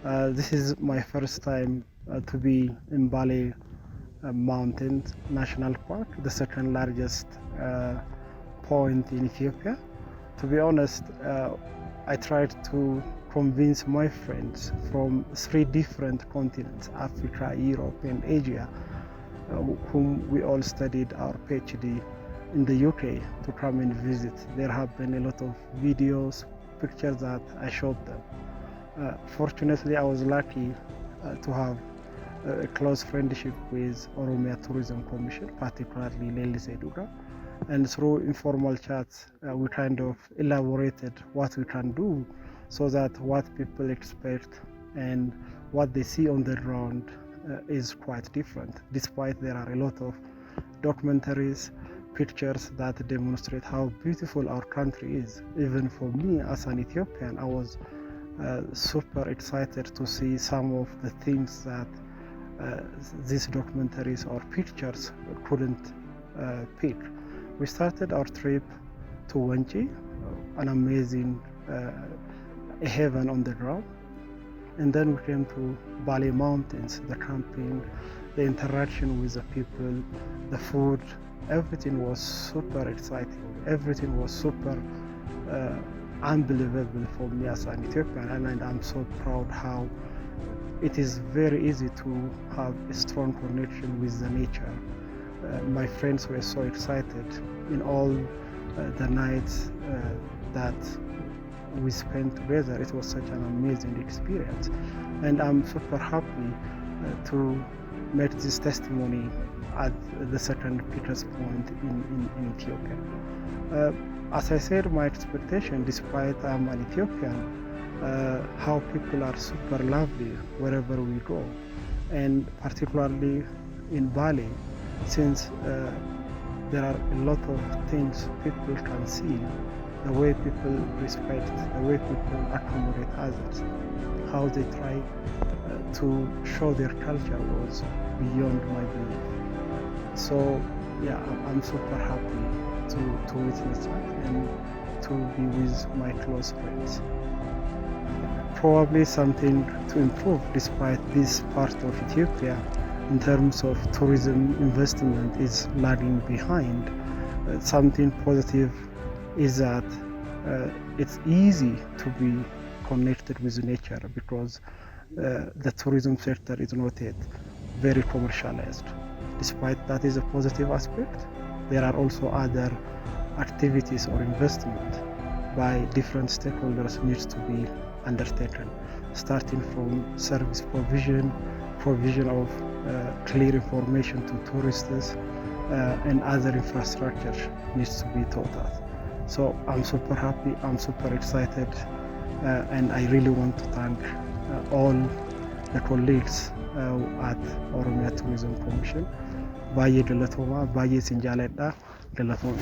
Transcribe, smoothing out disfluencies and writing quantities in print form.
This is my first time to be in Bali Mountains National Park, the second largest point in Ethiopia. To be honest, I tried to convince my friends from 3 different continents, Africa, Europe, and Asia, whom we all studied our PhD in the UK, to come and visit. There have been a lot of videos, pictures that I showed them. Fortunately, I was lucky to have a close friendship with Oromia Tourism Commission, particularly Lely Seduga. And through informal chats, we kind of elaborated what we can do so that what people expect and what they see on the ground is quite different, despite there are a lot of documentaries, pictures that demonstrate how beautiful our country is. Even for me as an Ethiopian, I was super excited to see some of the things that these documentaries or pictures couldn't pick. We started our trip to Wenchi, an amazing heaven on the ground, and then we came to Bali Mountains, the camping, the interaction with the people, the food. Everything was super exciting. Everything was super unbelievable for me as an Ethiopian, and I'm so proud how it is very easy to have a strong connection with the nature. My friends were so excited in all the nights that we spent together. It was such an amazing experience, and I'm super happy to make this testimony at the second Peter's Point in Ethiopia. As I said, my expectation, despite I'm an Ethiopian, how people are super lovely wherever we go, and particularly in Bali, since there are a lot of things people can see, the way people respect, the way people accommodate others, how they try to show their culture was beyond my belief. So yeah, I'm super happy to witness that and to be with my close friends. Probably something to improve, despite this part of Ethiopia in terms of tourism investment is lagging behind. Something positive is that it's easy to be connected with nature because the tourism sector is not yet very commercialized. Despite that is a positive aspect, there are also other activities or investment by different stakeholders needs to be undertaken, starting from service provision of clear information to tourists, and other infrastructure needs to be thought of. So I'm super happy, I'm super excited, and I really want to thank all the colleagues at Oromia Tourism Commission. Baay'ee galatoomaa, baay'ee isin jaaladha, galatoomii.